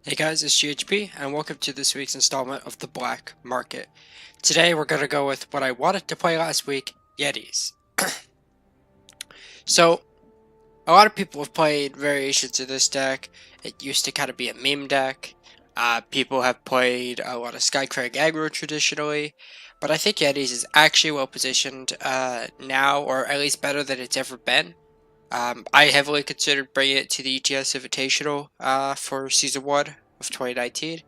Hey guys, it's GHP, and welcome to this week's installment of the Black Market. Today we're going to go with what I wanted to play last week, Yetis. So, a lot of people have played variations of this deck. It used to kind of be a meme deck. People have played a lot of Skycrag aggro traditionally, but I think Yetis is actually well positioned now, or at least better than it's ever been. I heavily considered bringing it to the ETS Invitational for Season 1 of 2019.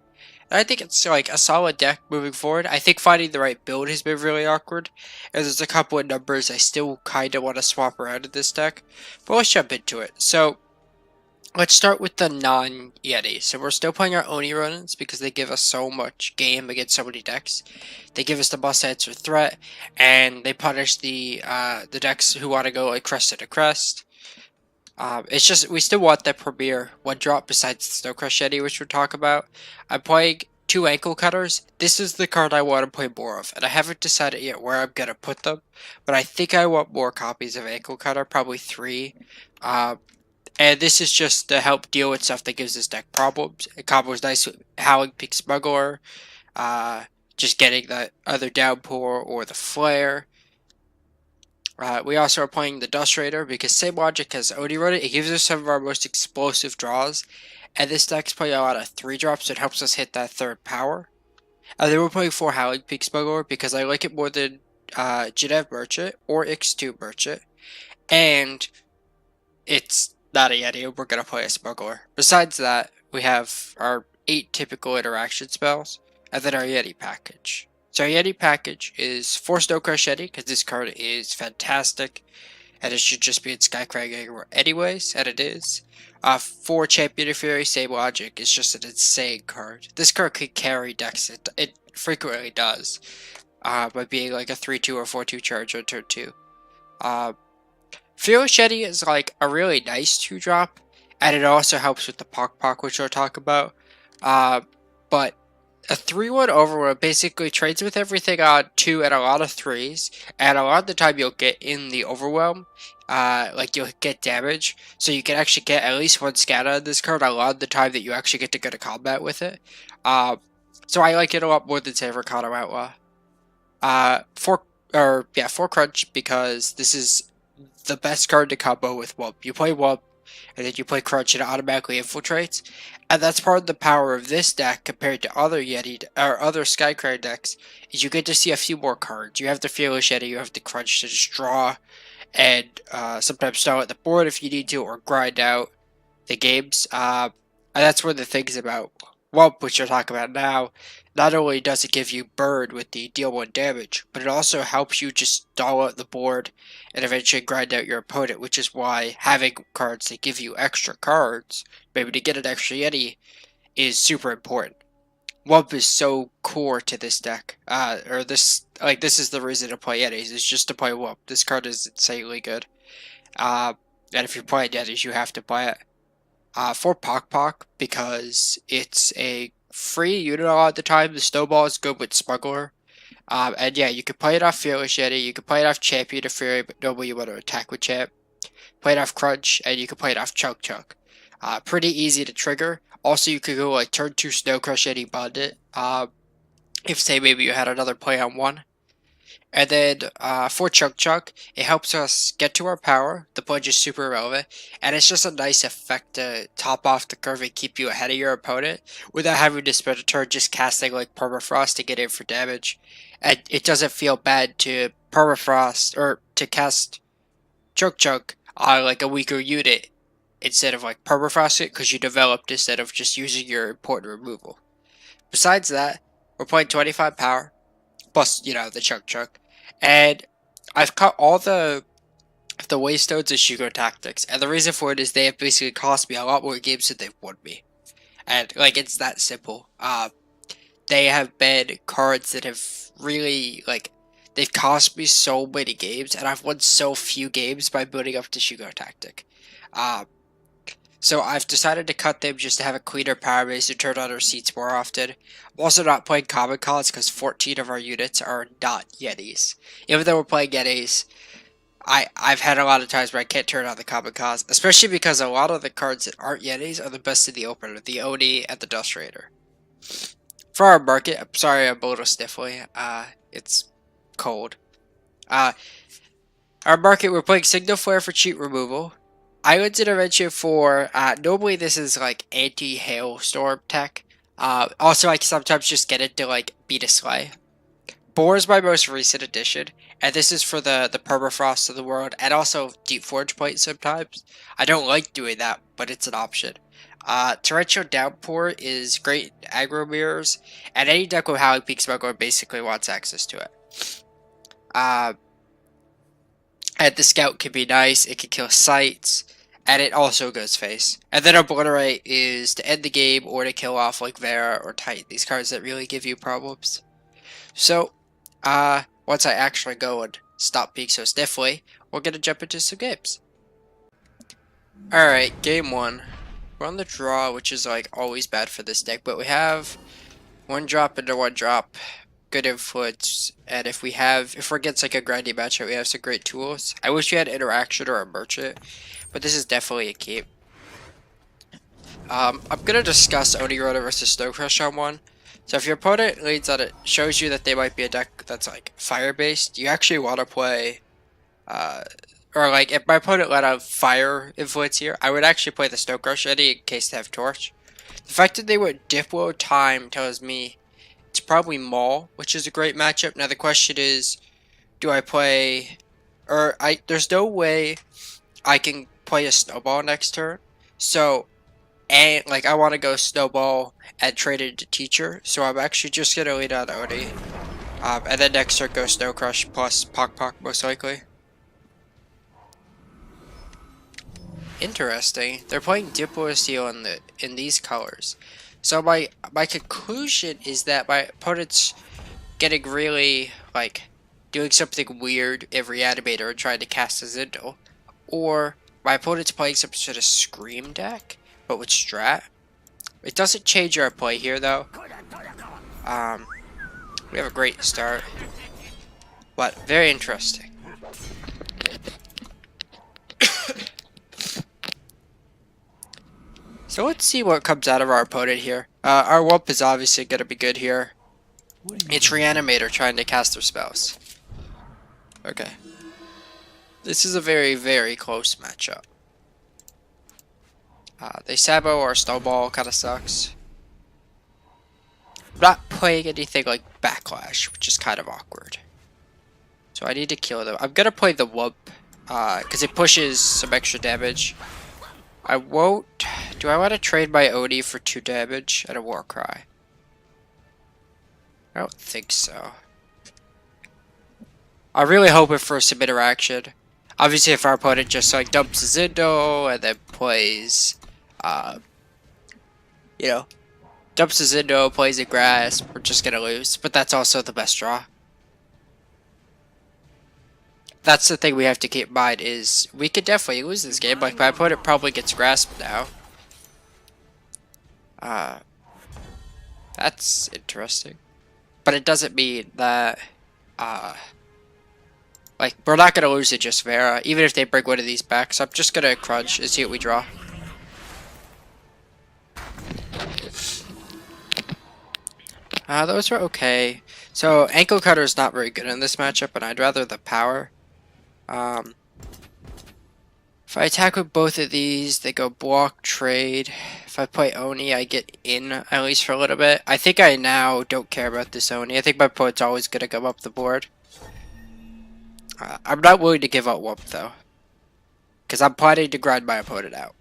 And I think it's like a solid deck moving forward. I think finding the right build has been really awkward, and there's a couple of numbers I still kind of want to swap around in this deck, but let's jump into it. So, let's start with the non-Yeti. So we're still playing our Oni Ronins because they give us so much game against so many decks. They give us the must answer threat, and they punish the decks who want to go like crest to crest. It's just, we still want that premier one drop besides the Snowcrust Yeti, which we'll talk about. I'm playing 2 ankle cutters. This is the card I want to play more of, and I haven't decided yet where I'm going to put them, but I think I want more copies of ankle cutter, probably 3. And this is just to help deal with stuff that gives this deck problems. It combos nice with Howling Smuggler, just getting the other Downpour or the Flare. We also are playing the Dust Raider because same logic as Oni Ronin, it gives us some of our most explosive draws, and this deck's playing a lot of 3-drops, so it helps us hit that third power. And then we're playing 4 Howling Peak Smuggler because I like it more than Genev Merchant or X2 Merchant, and it's not a Yeti, we're going to play a Smuggler. Besides that, we have our 8 typical interaction spells, and then our Yeti package. So our Yeti package is 4 Snowcrust Yeti, because this card is fantastic, and it should just be in Skycrag Yeti anyways, and it is. 4 Champion of Fury, same logic, it's just an insane card. This card could carry decks, it frequently does, by being like a 3-2 or 4-2 charge on turn 2. Fearless Yeti is like a really nice 2-drop, and it also helps with the Pokpok, which I'll talk about, but a 3-1 Overwhelm basically trades with everything on 2 and a lot of 3s, and a lot of the time you'll get in the Overwhelm, like you'll get damage, so you can actually get at least 1 scatter on this card a lot of the time that you actually get to go to combat with it. So I like it a lot more than Saver Kano Outlaw. 4 Crunch because this is the best card to combo with Wump. You play Wump, and then you play Crunch and it automatically infiltrates, and that's part of the power of this deck compared to other Yeti or other Skycrag decks, is you get to see a few more cards. You have the Fearless Yeti, you have the Crunch to just draw, and sometimes stall at the board if you need to, or grind out the games, and that's one of the things about Wump, which you'll talk about now. Not only does it give you burn with the deal 1 damage, but it also helps you just stall out the board and eventually grind out your opponent, which is why having cards that give you extra cards, maybe to get an extra Yeti, is super important. Wump is so core to this deck, this is the reason to play Yetis, is just to play Wump. This card is insanely good, and if you're playing Yetis, you have to play it. For Pokpok, because it's a free unit a lot of the time. The Snowball is good with Smuggler. And yeah, you can play it off Fearless Yeti, you can play it off Champion of Fury, but normally you want to attack with Champ. Play it off Crunch, and you can play it off Chunk Chunk. Pretty easy to trigger. Also, you could go like turn 2 Snowcrust Yeti bond it. If say maybe you had another play on 1. And then for Chunk Chunk, it helps us get to our power. The punch is super irrelevant, and it's just a nice effect to top off the curve and keep you ahead of your opponent without having to spend a turn just casting like Permafrost to get in for damage. And it doesn't feel bad to Permafrost or to cast Chunk Chunk on like a weaker unit instead of like Permafrost it, because you developed instead of just using your important removal. Besides that, we're playing 25 power, plus, you know, the Chunk Chunk. And I've cut all the Waystones and Shugo Tactics, and the reason for it is they have basically cost me a lot more games than they've won me. And, like, it's that simple. They have been cards that have really, like, they've cost me so many games, and I've won so few games by building up to Shugo Tactic. So I've decided to cut them just to have a cleaner power base and turn on our seats more often. I'm also not playing common cards because 14 of our units are not Yetis. Even though we're playing Yetis, I've had a lot of times where I can't turn on the common cause, especially because a lot of the cards that aren't Yetis are the best in the opener, the Oni and the Dust Raider. For our market, I'm sorry I'm a little sniffly. It's cold. Our market, we're playing Signal Flare for cheat removal. Eilyn's Intervention for, normally this is like anti-hailstorm tech. Also I can sometimes just get it to like beat a sleigh. Boar is my most recent addition, and this is for the Permafrost of the world, and also Deep Forge Plate sometimes. I don't like doing that, but it's an option. Torrential Downpour is great aggro mirrors, and any deck with Howling Peak Smuggler basically wants access to it. And the Scout can be nice, it can kill sites, and it also goes face. And then Obliterate is to end the game, or to kill off like Vera or Titan, these cards that really give you problems. So, once I actually go and stop being so stiffly, we're gonna jump into some games. Alright, game 1. We're on the draw, which is like always bad for this deck, but we have 1 drop into 1 drop, good influence, and if we're against like a grindy matchup, we have some great tools. I wish we had interaction or a merchant, but this is definitely a keep. I'm gonna discuss Oni Ronin versus Snowcrust on 1. So if your opponent leads on it, shows you that they might be a deck that's like fire based, you actually want to play, or like if my opponent let out fire influence here, I would actually play the Snowcrust Yeti in case they have Torch. The fact that they went Diplo time tells me it's probably Maul, which is a great matchup. Now the question is, do I play, there's no way I can play a Snowball next turn, so. And, like, I want to go Snowball and trade it into Teacher, so I'm actually just going to lead on Oni. And then next turn go Snowcrust plus Pokpok, most likely. Interesting. They're playing Diplo Steel in these colors. So my conclusion is that my opponent's getting really, like, doing something weird in Reanimator and trying to cast a Zindel. Or my opponent's playing some sort of Scream deck, but with Strat. It doesn't change our play here though. We have a great start, but very interesting. So let's see what comes out of our opponent here. Our Wump is obviously going to be good here. It's Reanimator trying to cast their spells. Okay. This is a very, very close matchup. They Sabo or Snowball, kind of sucks. I'm not playing anything like Backlash, which is kind of awkward. So I need to kill them. I'm gonna play the Wump, because it pushes some extra damage. I won't. Do I want to trade my Oni for 2 damage and a Warcry? I don't think so. I'm really hoping for some interaction. Obviously, if our opponent just like dumps a Zindel and then plays, you know, dumps a Zindel, plays a Grass, we're just gonna lose. But that's also the best draw. That's the thing we have to keep in mind is we could definitely lose this game. Like my opponent probably gets grasped now. That's interesting. But it doesn't mean that like we're not gonna lose it just Vera, even if they bring one of these back. So I'm just gonna crunch and see what we draw. Those were okay. So Ankle Cutter is not very good in this matchup, but I'd rather the power. If I attack with both of these, they go block, trade. If I play Oni, I get in, at least for a little bit. I think I now don't care about this Oni. I think my opponent's always going to come up the board. I'm not willing to give up Wump, though. Because I'm planning to grind my opponent out.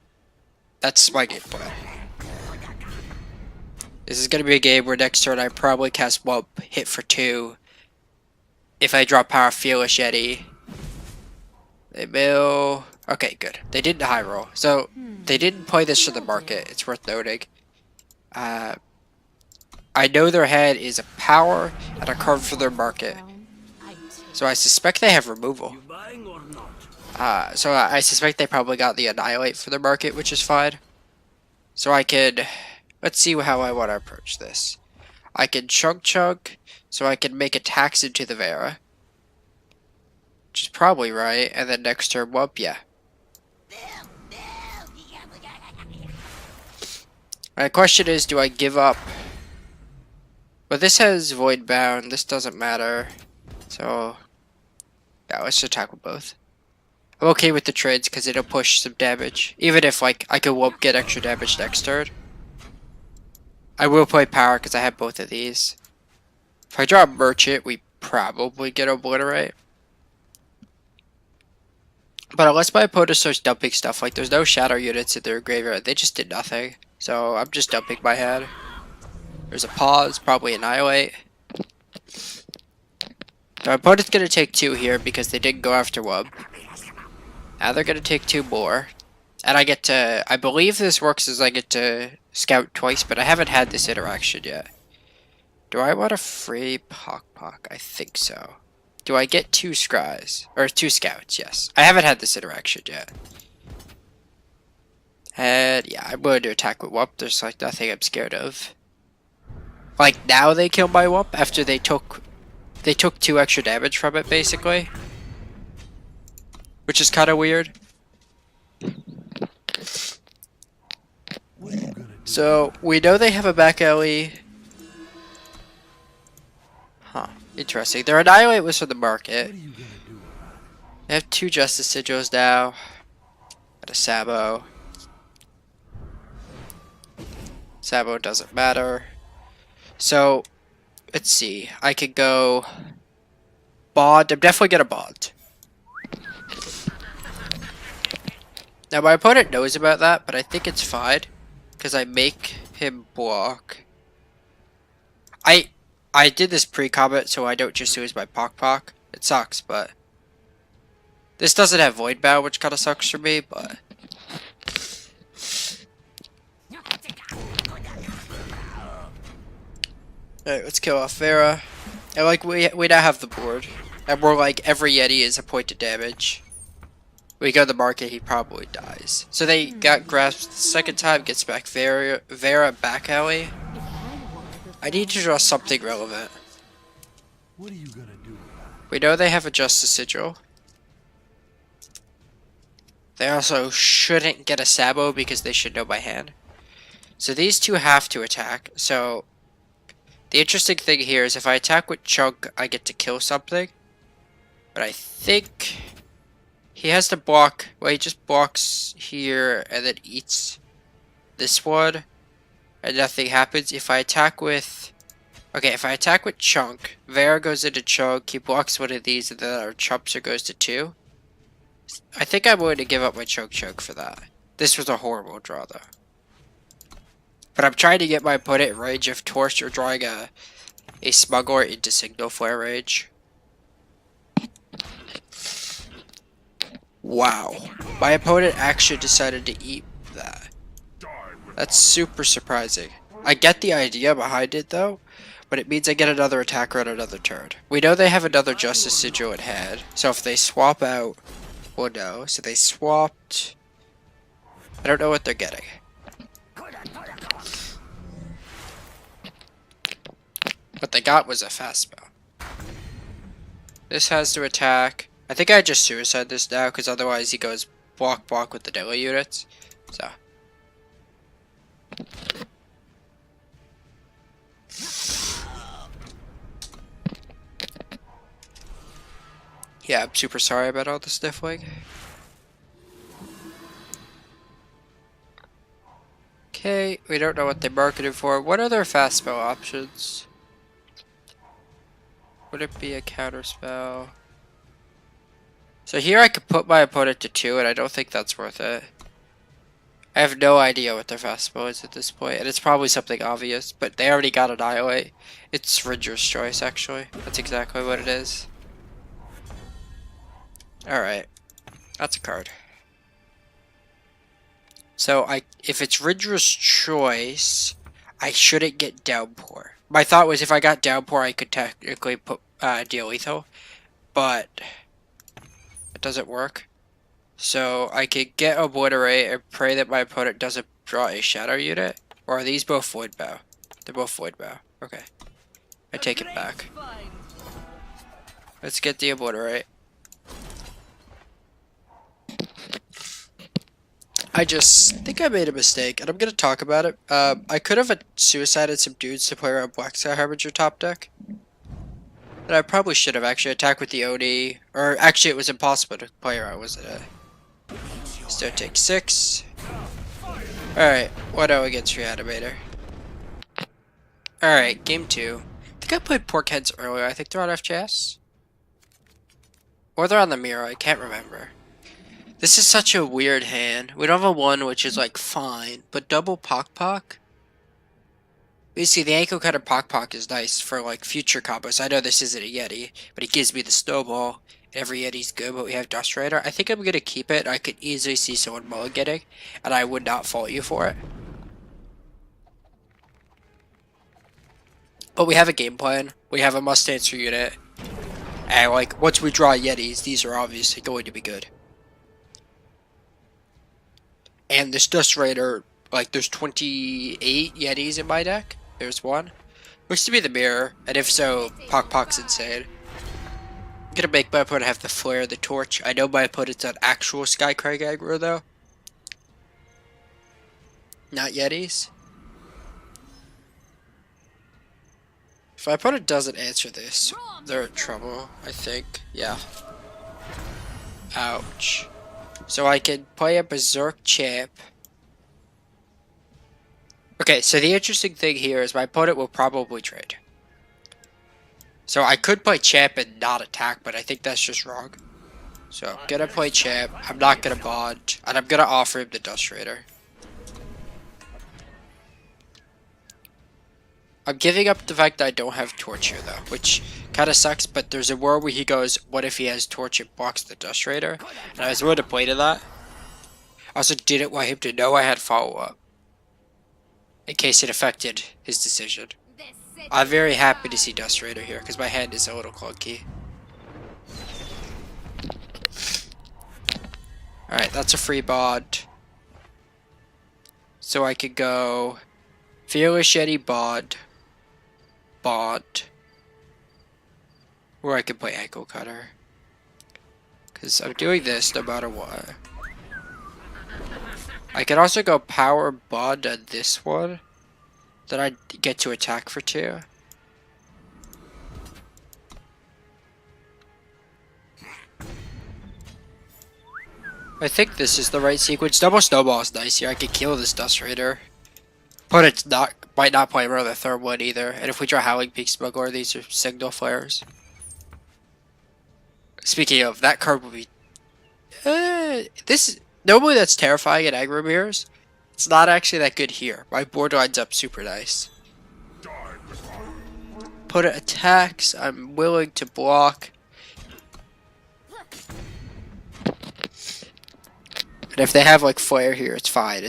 That's my game plan. This is going to be a game where next turn I probably cast Wump, hit for 2. If I draw Power Fearless Yeti. They mill. Okay, good. They didn't high roll. So, they didn't play this for the market. It's worth noting. I know their head is a power and a card for their market. So I suspect they have removal. So I suspect they probably got the Annihilate for their market, which is fine. So I could... Let's see how I want to approach this. I can Chunk, so I can make attacks into the Vera. which is probably right, and then next turn Wump, yeah. My question is, do I give up? But this has Void Bound, this doesn't matter. So, yeah, let's attack with both. I'm okay with the trades because it'll push some damage. Even if, like, I could Wump get extra damage next turn. I will play Power because I have both of these. If I draw a Merchant, we probably get Obliterate. But unless my opponent starts dumping stuff, like there's no Shadow units in their graveyard, they just did nothing. So I'm just dumping my hand. There's a pause, probably Annihilate. My opponent's going to take 2 here because they didn't go after Wump. Now they're going to take 2 more. And I get to, I believe this works as I get to scout twice, but I haven't had this interaction yet. Do I want a free Pokpok? I think so. Do I get 2 scries? Or 2 scouts, yes. I haven't had this interaction yet. And yeah, I'm going to attack with Wump. There's like nothing I'm scared of. Like now they killed my Wump after they took 2 extra damage from it basically. Which is kind of weird. So we know they have a back alley. Huh. Interesting. Their Annihilate was for the market. They have 2 Justice Sigils now. And a Sabo. Sabo doesn't matter. So, let's see. I could go Bond. I'm definitely gonna Bond. Now my opponent knows about that, but I think it's fine. Because I make him block. I did this pre-combat so I don't just lose my Pokpok. It sucks, but this doesn't have Void Bow, which kind of sucks for me, but alright, let's kill off Vera. And like we now have the board. And we're like every Yeti is a point of damage. We go to the market, he probably dies. So they got grasped the second time, gets back Vera back alley. I need to draw something relevant. What are you gonna do? We know they have a Justice Sigil. They also shouldn't get a Sabo because they should know by hand. So these 2 have to attack. So the interesting thing here is if I attack with Chunk, I get to kill something. But I think he has to block. Well, he just blocks here and then eats this one. And nothing happens. If I attack with... Okay, if I attack with Chunk, Vera goes into Chunk, he blocks one of these, and then our Chumpster goes to 2. I think I'm willing to give up my Chunk for that. This was a horrible draw, though. But I'm trying to get my opponent in range of Torch or drawing a Smuggler into Signal Flare range. Wow. My opponent actually decided to eat that. That's super surprising. I get the idea behind it though, but it means I get another attacker on another turn. We know they have another Justice Sigil at hand, so if they swap out, we'll know. So they swapped... I don't know what they're getting. What they got was a fast spell. This has to attack. I think I just suicide this now, because otherwise he goes block with the daily units. So... yeah, I'm super sorry about all the sniffling. Okay, we don't know what they marketed for. What are their fast spell options? Would it be a counter spell? So here I could put my opponent to 2, and I don't think that's worth it. I have no idea what their fast spell is at this point, and it's probably something obvious, but they already got Annihilate. It's Ridger's Choice, actually. That's exactly what it is. Alright. That's a card. So, if it's Ridger's Choice, I shouldn't get Downpour. My thought was if I got Downpour, I could technically put deal lethal, but it doesn't work. So I could get Obliterate and pray that my opponent doesn't draw a Shadow unit. Or are these both Void Bow? They're both Void Bow. Okay. I take it back. Let's get the Obliterate. I just think I made a mistake, and I'm gonna talk about it. I could have suicided some dudes to play around Black Sky Harbinger top deck. And I probably should have actually attacked with the Oni, or actually it was impossible to play around, wasn't it? Still take 6. Alright, 1-0 against Reanimator. Alright, game 2. I think I played Porkheads earlier. I think they're on FJS. Or they're on the mirror, I can't remember. This is such a weird hand. We don't have a 1, which is like fine, but double Pokpok? Basically, the ankle cutter Pokpok is nice for like future combos. I know this isn't a Yeti, but it gives me the snowball. Every Yeti's good, but we have Dust Rider. I think I'm gonna keep it. I could easily see someone mulliganing, and I would not fault you for it. But we have a game plan. We have a must answer unit. And like once we draw Yetis, these are obviously going to be good. And this Dust Rider, like there's 28 Yetis in my deck. There's one. Looks to be the mirror, and if so, Pokpok's insane. I'm gonna make my opponent have the flare, the torch. I know my opponent's on actual Skycrag aggro though. Not Yetis. If my opponent doesn't answer this, they're in trouble, I think. Yeah. Ouch. So I can play a Berserk Champ. Okay, so the interesting thing here is my opponent will probably trade. So I could play Champ and not attack, but I think that's just wrong. So I'm gonna play Champ, I'm not gonna bond, and I'm gonna offer him the Dust Raider. I'm giving up the fact that I don't have Torch here though, which kinda sucks, but there's a world where he goes, what if he has Torch and blocks the Dust Raider? And I was willing to play to that. I also didn't want him to know I had follow-up, in case it affected his decision. I'm very happy to see Dust Raider here, because my hand is a little clunky. Alright, that's a free bond. So I could go Fearless Yeti bond. Bond. Or I could play Ankle Cutter. Because I'm doing this no matter what. I could also go Power Bond on this one. Then I get to attack for 2. I think this is the right sequence. Double Snowball is nice here. I could kill this Dust Raider. But it's not, might not play around the third one either. And if we draw Howling Peak Smuggler, these are signal flares. Speaking of, that card will be... normally that's terrifying in aggro mirrors. It's not actually that good here. My board lines up super nice. Opponent attacks. I'm willing to block. And if they have like flare here, it's fine.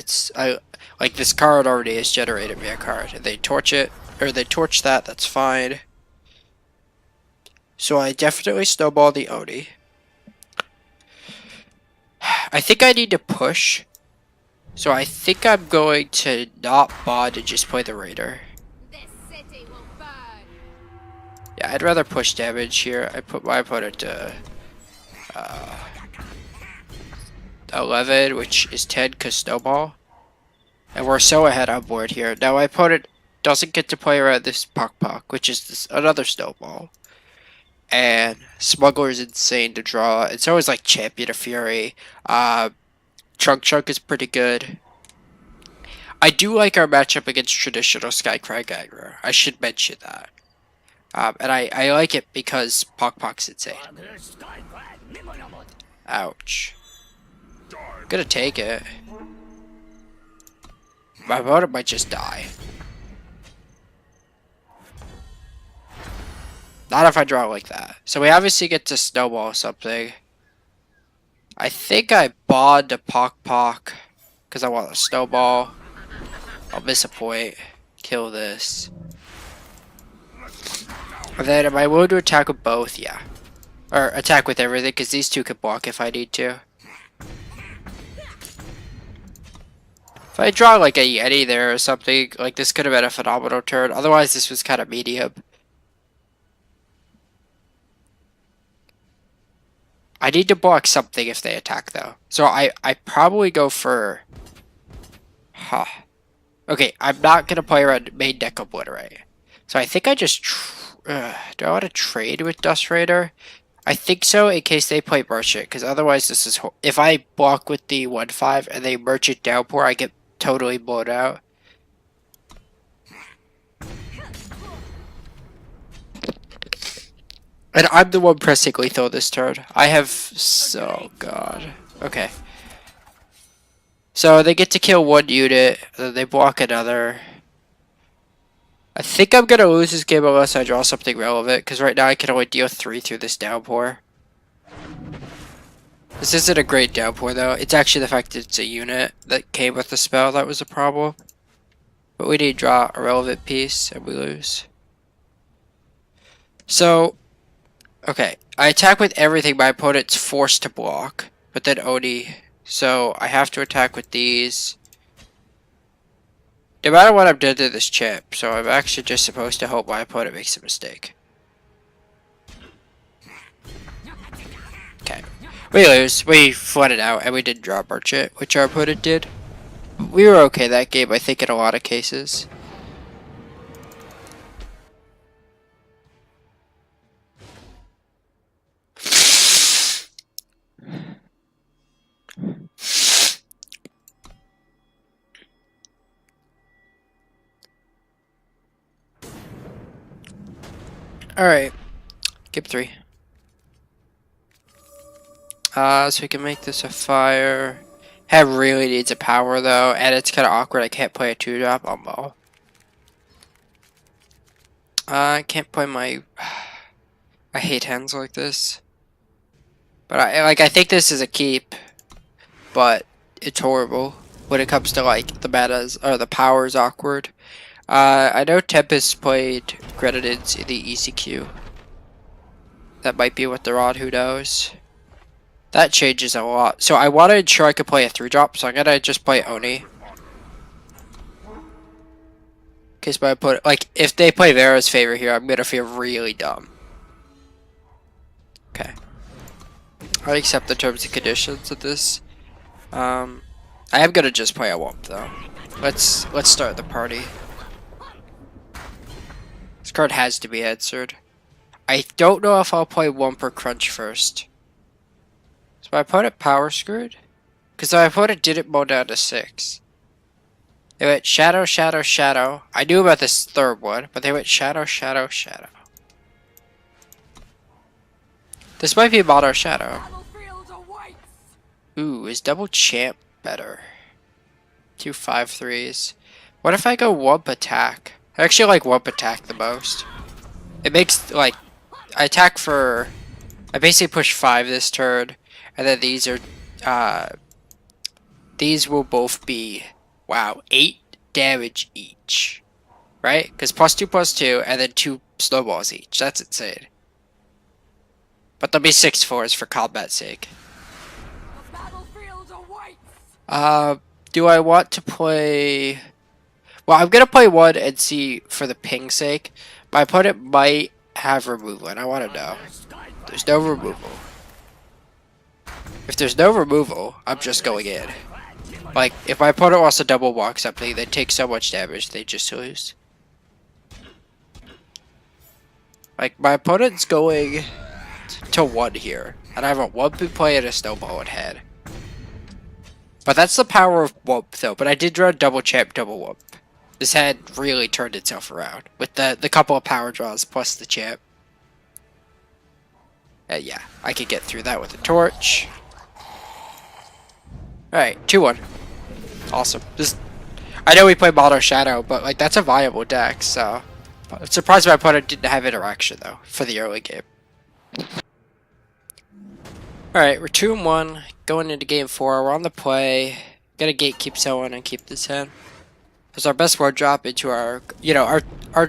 Like this card already has generated me a card. And they torch it, or they torch that, that's fine. So I definitely snowball the Oni. I think I need to push. So I think I'm going to not bond and just play the Raider. Yeah, I'd rather push damage here. I put my opponent to 11, which is 10 because snowball. And we're so ahead on board here. Now my opponent doesn't get to play around this Pokpok, which is another snowball. And Smuggler is insane to draw. And so is like Champion of Fury. Chunk is pretty good. I do like our matchup against traditional Skycrag aggro. I should mention that. And I like it because Pokpok's insane. Ouch. I'm gonna take it. My opponent might just die. Not if I draw like that. So we obviously get to snowball something. I think I bond to Pokpok because I want a snowball. I'll miss a point. Kill this. And then am I willing to attack with both? Yeah. Or attack with everything because these two can block if I need to. If I draw like a Yeti there or something, like this could have been a phenomenal turn. Otherwise this was kind of medium. I need to block something if they attack though. So I probably go for Huh. Okay, I'm not gonna play around main deck Obliterate. So I think I just... do I want to trade with Dust Raider? I think so, in case they play Merchant, because otherwise this is... If I block with the 1-5 and they Merchant Downpour, I get totally blown out. And I'm the one pressing lethal this turn. I have... So, God. Okay. So they get to kill one unit, then they block another. I think I'm gonna lose this game unless I draw something relevant, because right now I can only deal 3 through this Downpour. This isn't a great Downpour though. It's actually the fact that it's a unit that came with the spell that was a problem. But we need to draw a relevant piece, and we lose. So, okay. I attack with everything my opponent's forced to block, but then Oni... So, I have to attack with these. No matter what, I'm dead to this chip, so I'm actually just supposed to hope my opponent makes a mistake. Okay. We lose. We flooded out, and we didn't draw Merchant, which our opponent did. We were okay that game, I think, in a lot of cases. Alright. Game 3. So we can make this a fire. Head really needs a power though, and it's kind of awkward. I can't play a 2-drop on ball. I can't play my... I hate hands like this. But I think this is a keep, but it's horrible when it comes to like the metas, or the power's awkward. I know Tempest played Grenadids in the ECQ. That might be what they're on, who knows. That changes a lot. So I want to ensure I can play a 3-drop, so I'm gonna just play Oni. Cause my opponent, like, if they play Vera's favor here, I'm gonna feel really dumb. Okay. I accept the terms and conditions of this. I am gonna just play a Wump though. Let's start the party. This card has to be answered. I don't know if I'll play Wump or Crunch first. Is my opponent power screwed? Because my opponent didn't mow down to 6. They went Shadow, Shadow, Shadow. I knew about this third one, but they went Shadow, Shadow, Shadow. This might be Mono Shadow. Ooh, is double champ better? 2 5/3s. What if I go Wump attack? I actually like Wump attack the most. It makes, like, I attack for... I basically push 5 this turn, and then these are... these will both be... Wow, 8 damage each. Right? Because +2/+2, and then 2 snowballs each. That's insane. But there'll be 6 4s for combat's sake. Do I want to play... Well, I'm going to play one and see for the ping's sake. My opponent might have removal, and I want to know. There's no removal. If there's no removal, I'm just going in. Like, if my opponent wants to double walk something, they take so much damage, they just lose. Like, my opponent's going to 1 here. And I have a Wump in play and a Snowball in head. But that's the power of Wump, though. But I did draw double champ, double Wump. This hand really turned itself around. With the couple of power draws plus the champ. Yeah, I could get through that with a torch. Alright, 2-1. Awesome. I know we play Mono Shadow, but like that's a viable deck, so... I'm surprised my opponent didn't have interaction, though, for the early game. Alright, we're 2-1, going into game 4. We're on the play. Gotta gatekeep someone and keep this hand. It's our best 1-drop into our... You know,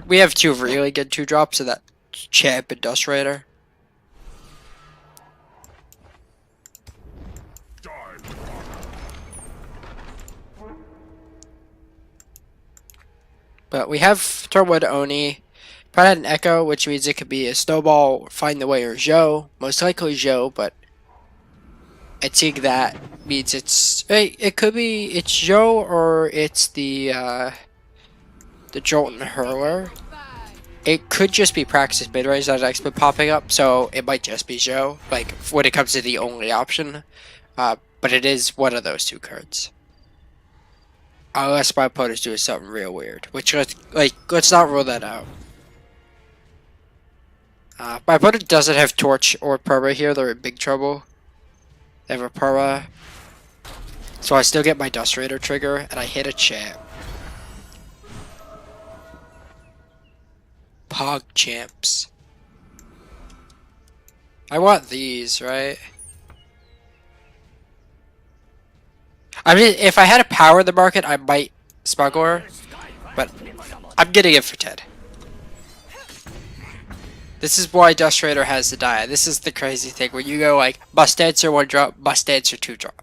we have 2 really good 2-drops, so that champ and Dust Raider. But we have turn 1 Oni. Probably had an Echo, which means it could be a Snowball, Find the Way, or Zhou. Most likely Zhou, but I think that means it's it could be it's Joe or it's the Jolton Hurler. It could just be Praxis mid-range that has been popping up, so it might just be Joe, like, when it comes to the only option. But it is one of those two cards. Unless my opponent's doing something real weird, which, let's not rule that out. My opponent doesn't have Torch or Perma here, they're in big trouble. They have a Perma. So I still get my Dust Raider trigger, and I hit a champ. Pog champs. I want these, right? I mean, if I had a power in the market, I might Smuggler, but I'm getting it for 10. This is why Dust Raider has to die. This is the crazy thing, where you go like, must answer 1 drop, must answer 2 drop.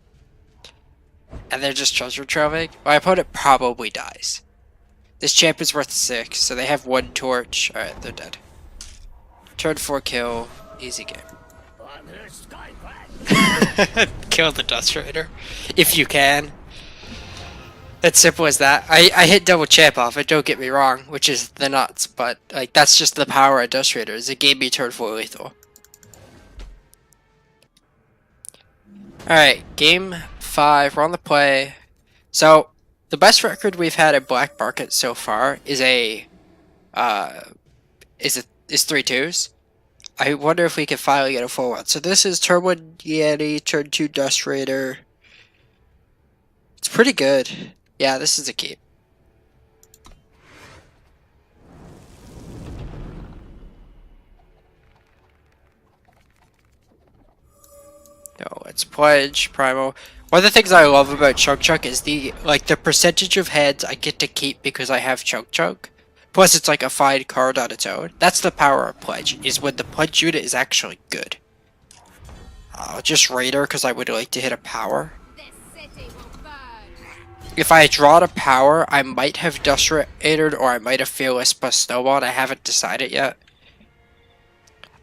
And they're just treasure trove. My opponent probably dies. This champ is worth 6, so they have 1 torch. Alright, they're dead. Turn 4 kill. Easy game. Kill the Dust Raider. If you can. It's simple as that. I hit double champ off it, don't get me wrong, which is the nuts, but like that's just the power of Dust Raider. It gave me turn 4 lethal. Alright, game 5, we're on the play. So the best record we've had at Black Market so far is is 3 2s. I wonder if we can finally get a full one. So this is turn 1 Yeti, turn 2 Dust Raider. It's pretty good. Yeah, this is a keep. No, let's pledge Primal. One of the things I love about Chunk Chunk is the percentage of heads I get to keep because I have Chunk Chunk. Plus, it's like a fine card on its own. That's the power of Pledge, is when the Pledge unit is actually good. Just Raider, because I would like to hit a power. If I draw a power, I might have Dust Raidered, or I might have Fearless plus Snowball. I haven't decided yet.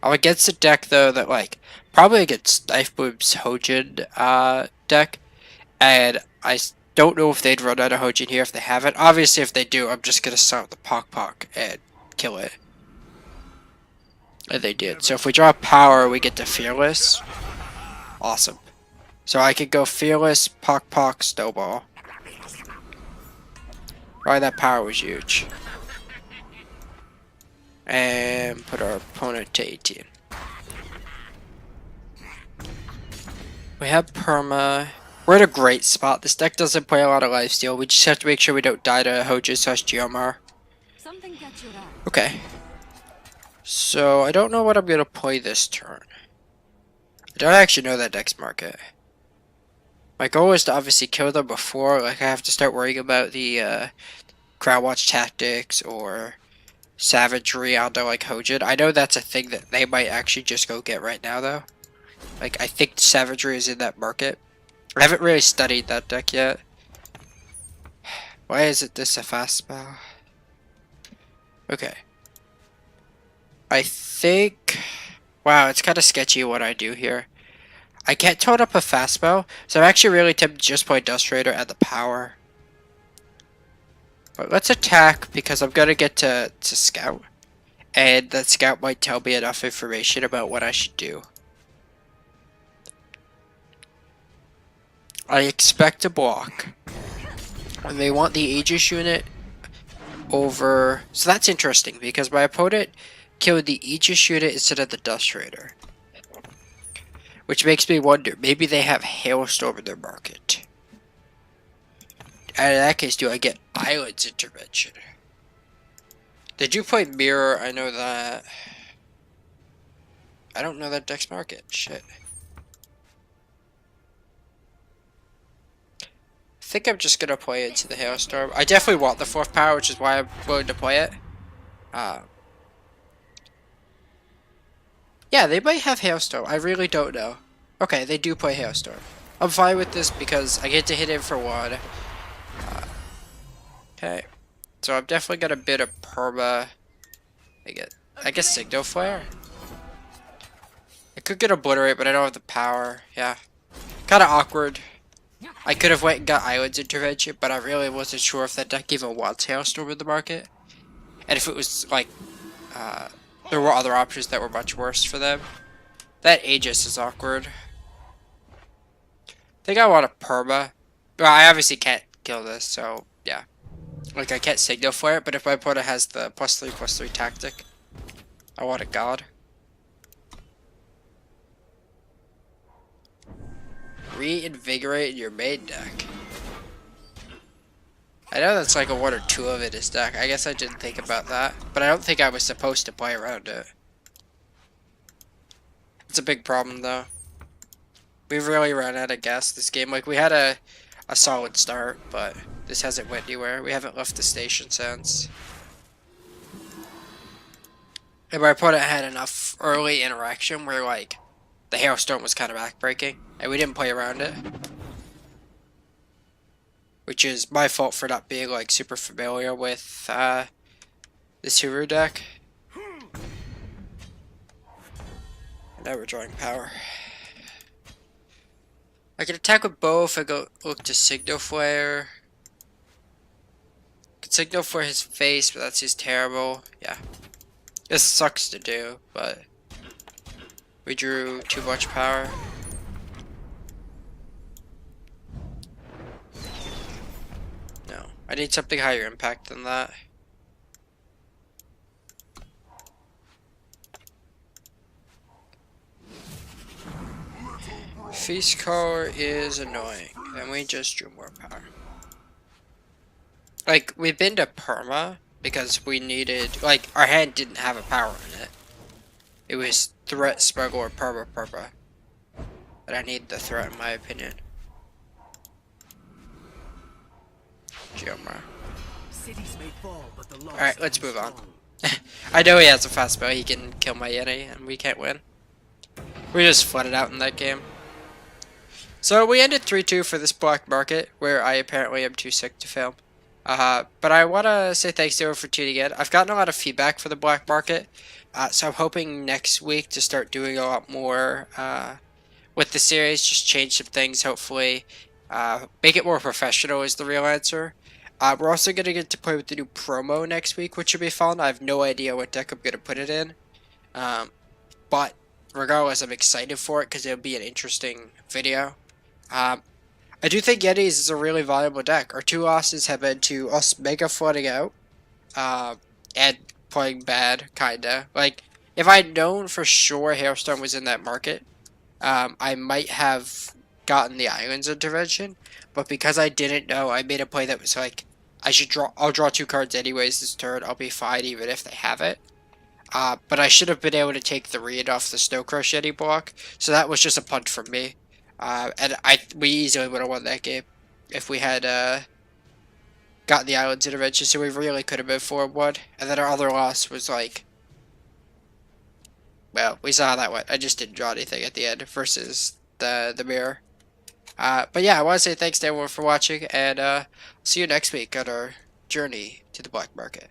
I'm against a deck, though, that, like, probably against Knife Boom's Hojin deck. And I don't know if they'd run out of Hojin here if they haven't. Obviously, if they do, I'm just going to start with the Pokpok and kill it. And they did. So if we draw power, we get to Fearless. Awesome. So I could go Fearless, Pokpok, Snowball. Right, that power was huge. And put our opponent to 18. We have Perma. We're in a great spot. This deck doesn't play a lot of lifesteal. We just have to make sure we don't die to Hojin/Geomar. Okay. So, I don't know what I'm going to play this turn. I don't actually know that deck's market. My goal is to obviously kill them before, like, I have to start worrying about the Crowd Watch tactics or savagery onto, like, Hojin. I know that's a thing that they might actually just go get right now, though. Like, I think savagery is in that market. I haven't really studied that deck yet. Why is it this a fast spell? Okay. I think... Wow, it's kind of sketchy what I do here. I can't tone up a fast spell, so I'm actually really tempted to just play Dust Raider at the power. But let's attack, because I'm going to get to scout. And that scout might tell me enough information about what I should do. I expect to block. And they want the Aegis unit over... So that's interesting, because my opponent killed the Aegis unit instead of the Dust Raider. Which makes me wonder, maybe they have Hailstorm in their market. And in that case, do I get Eilyn's intervention? They do play Mirror, I know that. I don't know that deck's market, shit. I think I'm just gonna play into the Hailstorm. I definitely want the 4th power, which is why I'm willing to play it. Yeah, they might have Hailstorm. I really don't know. Okay, they do play Hailstorm. I'm fine with this because I get to hit him for 1. Okay. So I'm definitely gonna bid a Perma. I guess Signal Flare. I could get Obliterate, but I don't have the power. Yeah. Kinda awkward. I could have went and got Eilyn's intervention, but I really wasn't sure if that deck even wants Hailstorm in the market. And if it was like, there were other options that were much worse for them. That Aegis is awkward. I think I want a Perma. Well, I obviously can't kill this, so yeah. Like, I can't Signal Flare it, but if my opponent has the +3/+3 tactic, I want a God. Reinvigorate your main deck. I know that's like a 1 or 2 of it is deck. I guess I didn't think about that. But I don't think I was supposed to play around it. It's a big problem though. We've really run out of gas this game. Like, we had a solid start, but this hasn't went anywhere. We haven't left the station since. And my opponent had enough early interaction where, like, the Hailstorm was kind of backbreaking, and we didn't play around it. Which is my fault for not being, like, super familiar with the Suru deck. Now we're drawing power. I can attack with both. I go look to Signal Flare. I can Signal for his face, but that's just terrible. Yeah. This sucks to do, but we drew too much power. No. I need something higher impact than that. Feast Core is annoying, and we just drew more power. Like, we've been to Perma because we needed, like, our hand didn't have a power in it. It was threat, Smuggler, Perma. But I need the threat in my opinion. Geomar. Alright, let's move on. I know he has a fast spell, he can kill my Yeti, and we can't win. We just flooded out in that game. So we ended 3-2 for this black market, where I apparently am too sick to film. But I want to say thanks to everyone for tuning in. I've gotten a lot of feedback for the black market, so I'm hoping next week to start doing a lot more with the series, just change some things, hopefully. Make it more professional is the real answer. We're also going to get to play with the new promo next week, which should be fun. I have no idea what deck I'm going to put it in. But regardless, I'm excited for it because it'll be an interesting video. I do think Yetis is a really valuable deck. Our 2 losses have been to us mega flooding out, and playing bad, kinda. Like, if I'd known for sure Hailstorm was in that market, I might have gotten the Eilyn's intervention, but because I didn't know, I made a play that was like, I'll draw 2 cards anyways this turn, I'll be fine even if they have it. But I should have been able to take the read off the Snowcrust Yeti block, so that was just a punt from me. And we easily would have won that game if we had gotten the Eilyn's intervention, so we really could have been 4-1. And then our other loss was like, well, we saw how that went. I just didn't draw anything at the end versus the mirror. But yeah, I want to say thanks to everyone for watching, and see you next week on our journey to the black market.